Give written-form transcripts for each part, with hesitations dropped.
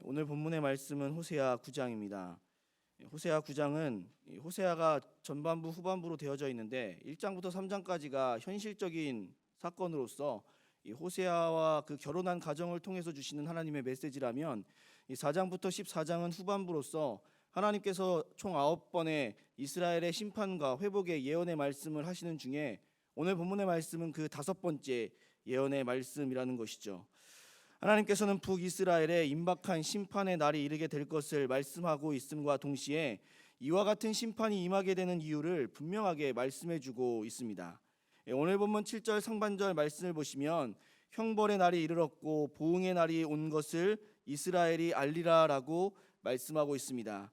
오늘 본문의 말씀은 호세아 9장입니다. 호세아 9장은 호세아가 전반부 후반부로 되어져 있는데 1장부터 3장까지가 현실적인 사건으로서 이 호세아와 그 결혼한 가정을 통해서 주시는 하나님의 메시지라면 이 4장부터 14장은 후반부로서 하나님께서 총 9번의 이스라엘의 심판과 회복의 예언의 말씀을 하시는 중에 오늘 본문의 말씀은 그 5번째 예언의 말씀이라는 것이죠. 하나님께서는 북이스라엘에 임박한 심판의 날이 이르게 될 것을 말씀하고 있음과 동시에 이와 같은 심판이 임하게 되는 이유를 분명하게 말씀해 주고 있습니다. 오늘 본문 7절 상반절 말씀을 보시면 형벌의 날이 이르렀고 보응의 날이 온 것을 이스라엘이 알리라라고 말씀하고 있습니다.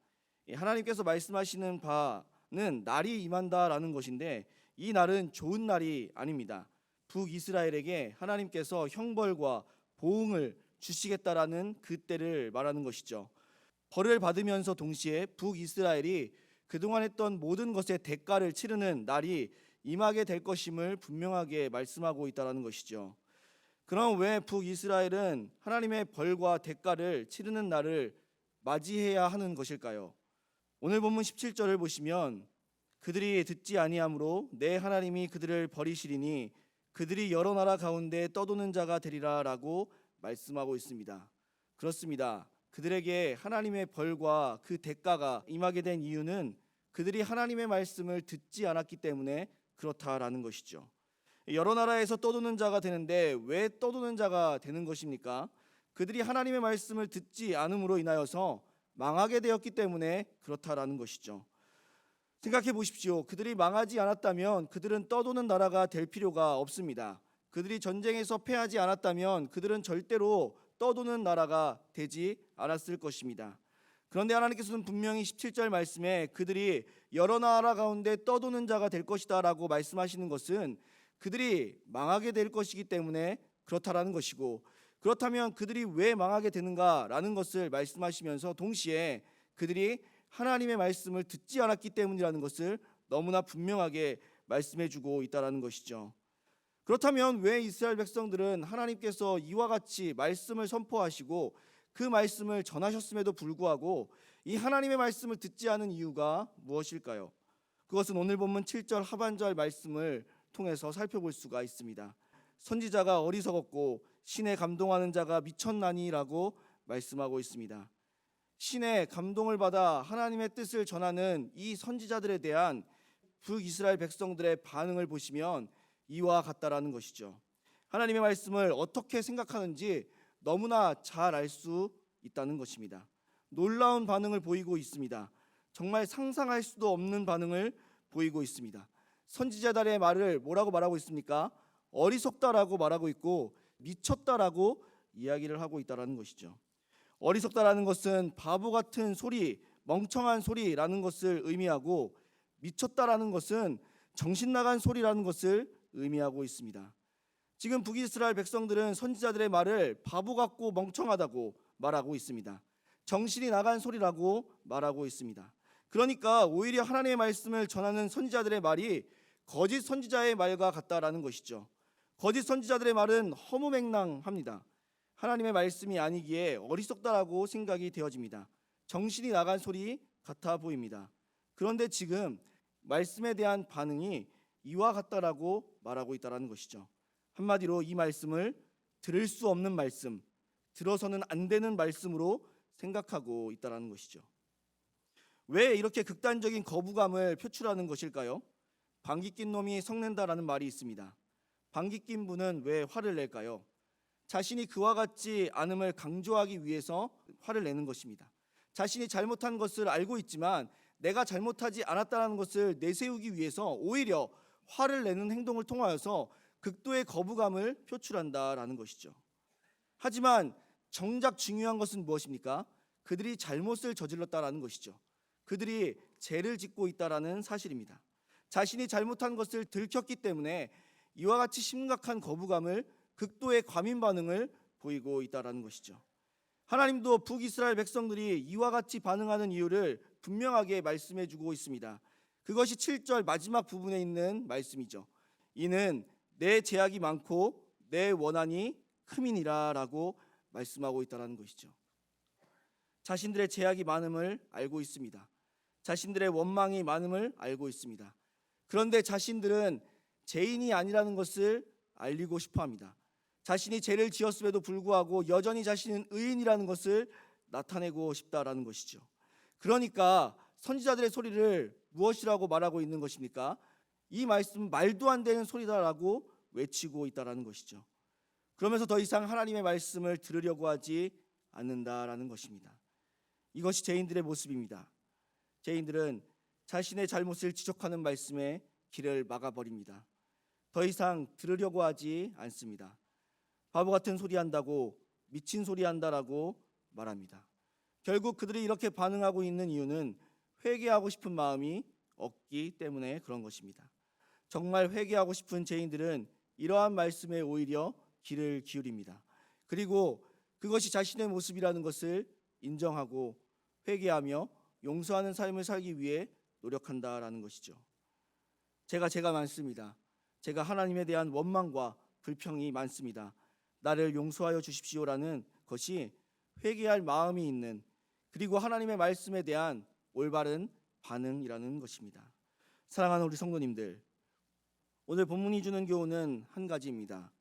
하나님께서 말씀하시는 바는 날이 임한다라는 것인데 이 날은 좋은 날이 아닙니다. 북이스라엘에게 하나님께서 형벌과 보응을 주시겠다라는 그때를 말하는 것이죠. 벌을 받으면서 동시에 북이스라엘이 그동안 했던 모든 것의 대가를 치르는 날이 임하게 될 것임을 분명하게 말씀하고 있다는 것이죠. 그럼 왜 북이스라엘은 하나님의 벌과 대가를 치르는 날을 맞이해야 하는 것일까요? 오늘 본문 17절을 보시면 그들이 듣지 아니하므로 내 하나님이 그들을 버리시리니 그들이 여러 나라 가운데 떠도는 자가 되리라 라고 말씀하고 있습니다. 그렇습니다. 그들에게 하나님의 벌과 그 대가가 임하게 된 이유는 그들이 하나님의 말씀을 듣지 않았기 때문에 그렇다라는 것이죠. 여러 나라에서 떠도는 자가 되는데 왜 떠도는 자가 되는 것입니까? 그들이 하나님의 말씀을 듣지 않음으로 인하여서 망하게 되었기 때문에 그렇다라는 것이죠. 생각해 보십시오. 그들이 망하지 않았다면 그들은 떠도는 나라가 될 필요가 없습니다. 그들이 전쟁에서 패하지 않았다면 그들은 절대로 떠도는 나라가 되지 않았을 것입니다. 그런데 하나님께서는 분명히 17절 말씀에 그들이 여러 나라 가운데 떠도는 자가 될 것이다 라고 말씀하시는 것은 그들이 망하게 될 것이기 때문에 그렇다라는 것이고, 그렇다면 그들이 왜 망하게 되는가라는 것을 말씀하시면서 동시에 그들이 하나님의 말씀을 듣지 않았기 때문이라는 것을 너무나 분명하게 말씀해 주고 있다는 것이죠. 그렇다면 왜 이스라엘 백성들은 하나님께서 이와 같이 말씀을 선포하시고 그 말씀을 전하셨음에도 불구하고 이 하나님의 말씀을 듣지 않은 이유가 무엇일까요? 그것은 오늘 본문 7절 하반절 말씀을 통해서 살펴볼 수가 있습니다. 선지자가 어리석었고 신에 감동하는 자가 미쳤나니라고 말씀하고 있습니다. 신의 감동을 받아 하나님의 뜻을 전하는 이 선지자들에 대한 북이스라엘 백성들의 반응을 보시면 이와 같다라는 것이죠. 하나님의 말씀을 어떻게 생각하는지 너무나 잘 알 수 있다는 것입니다. 놀라운 반응을 보이고 있습니다. 정말 상상할 수도 없는 반응을 보이고 있습니다. 선지자들의 말을 뭐라고 말하고 있습니까? 어리석다라고 말하고 있고 미쳤다라고 이야기를 하고 있다는 것이죠. 어리석다라는 것은 바보 같은 소리, 멍청한 소리라는 것을 의미하고 미쳤다라는 것은 정신 나간 소리라는 것을 의미하고 있습니다. 지금 북이스라엘 백성들은 선지자들의 말을 바보 같고 멍청하다고 말하고 있습니다. 정신이 나간 소리라고 말하고 있습니다. 그러니까 오히려 하나님의 말씀을 전하는 선지자들의 말이 거짓 선지자의 말과 같다라는 것이죠. 거짓 선지자들의 말은 허무맹랑합니다. 하나님의 말씀이 아니기에 어리석다라고 생각이 되어집니다. 정신이 나간 소리 같아 보입니다. 그런데 지금 말씀에 대한 반응이 이와 같다라고 말하고 있다는 것이죠. 한마디로 이 말씀을 들을 수 없는 말씀, 들어서는 안 되는 말씀으로 생각하고 있다는 것이죠. 왜 이렇게 극단적인 거부감을 표출하는 것일까요? 방귀 낀 놈이 성낸다라는 말이 있습니다. 방귀 낀 분은 왜 화를 낼까요? 자신이 그와 같지 않음을 강조하기 위해서 화를 내는 것입니다. 자신이 잘못한 것을 알고 있지만 내가 잘못하지 않았다는 것을 내세우기 위해서 오히려 화를 내는 행동을 통하여서 극도의 거부감을 표출한다라는 것이죠. 하지만 정작 중요한 것은 무엇입니까? 그들이 잘못을 저질렀다라는 것이죠. 그들이 죄를 짓고 있다라는 사실입니다. 자신이 잘못한 것을 들켰기 때문에 이와 같이 심각한 거부감을 극도의 과민 반응을 보이고 있다라는 것이죠. 하나님도 북이스라엘 백성들이 이와 같이 반응하는 이유를 분명하게 말씀해 주고 있습니다. 그것이 7절 마지막 부분에 있는 말씀이죠. 이는 내 죄악이 많고 내 원한이 큼이니라 라고 말씀하고 있다는 것이죠. 자신들의 죄악이 많음을 알고 있습니다. 자신들의 원망이 많음을 알고 있습니다. 그런데 자신들은 죄인이 아니라는 것을 알리고 싶어 합니다. 자신이 죄를 지었음에도 불구하고 여전히 자신은 의인이라는 것을 나타내고 싶다라는 것이죠. 그러니까 선지자들의 소리를 무엇이라고 말하고 있는 것입니까? 이 말씀은 말도 안 되는 소리다라고 외치고 있다라는 것이죠. 그러면서 더 이상 하나님의 말씀을 들으려고 하지 않는다라는 것입니다. 이것이 죄인들의 모습입니다. 죄인들은 자신의 잘못을 지적하는 말씀에 길을 막아버립니다. 더 이상 들으려고 하지 않습니다. 바보 같은 소리 한다고, 미친 소리 한다라고 말합니다. 결국 그들이 이렇게 반응하고 있는 이유는 회개하고 싶은 마음이 없기 때문에 그런 것입니다. 정말 회개하고 싶은 죄인들은 이러한 말씀에 오히려 귀를 기울입니다. 그리고 그것이 자신의 모습이라는 것을 인정하고 회개하며 용서하는 삶을 살기 위해 노력한다라는 것이죠. 제가 많습니다. 제가 하나님에 대한 원망과 불평이 많습니다. 나를 용서하여 주십시오라는 것이 회개할 마음이 있는, 그리고 하나님의 말씀에 대한 올바른 반응이라는 것입니다. 사랑하는 우리 성도님들, 오늘 본문이 주는 교훈은 한 가지입니다.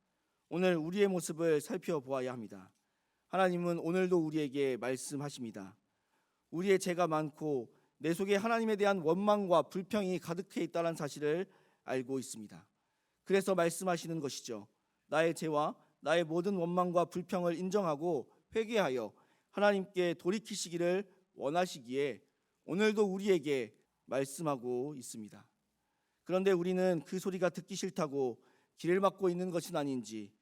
오늘 우리의 모습을 살펴보아야 합니다. 하나님은 오늘도 우리에게 말씀하십니다. 우리의 죄가 많고 내 속에 하나님에 대한 원망과 불평이 가득해 있다는 사실을 알고 있습니다. 그래서 말씀하시는 것이죠. 나의 죄와 나의 모든 원망과 불평을 인정하고 회개하여 하나님께 돌이키시기를 원하시기에 오늘도 우리에게 말씀하고 있습니다. 그런데 우리는 그 소리가 듣기 싫다고 길을 막고 있는 것은 아닌지,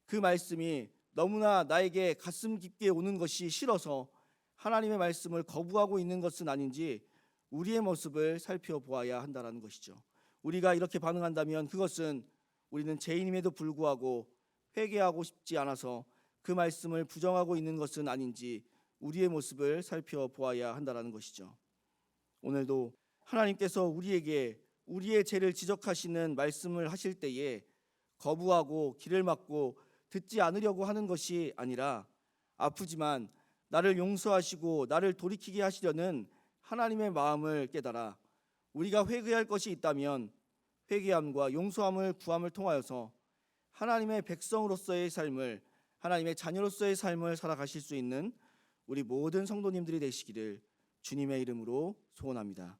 그 말씀이 너무나 나에게 가슴 깊게 오는 것이 싫어서 하나님의 말씀을 거부하고 있는 것은 아닌지 우리의 모습을 살펴보아야 한다는 것이죠. 우리가 이렇게 반응한다면 그것은 우리는 죄인임에도 불구하고 회개하고 싶지 않아서 그 말씀을 부정하고 있는 것은 아닌지 우리의 모습을 살펴보아야 한다는 것이죠. 오늘도 하나님께서 우리에게 우리의 죄를 지적하시는 말씀을 하실 때에 거부하고 길을 막고 듣지 않으려고 하는 것이 아니라 아프지만 나를 용서하시고 나를 돌이키게 하시려는 하나님의 마음을 깨달아 우리가 회개할 것이 있다면 회개함과 용서함을 구함을 통하여서 하나님의 백성으로서의 삶을, 하나님의 자녀로서의 삶을 살아가실 수 있는 우리 모든 성도님들이 되시기를 주님의 이름으로 소원합니다.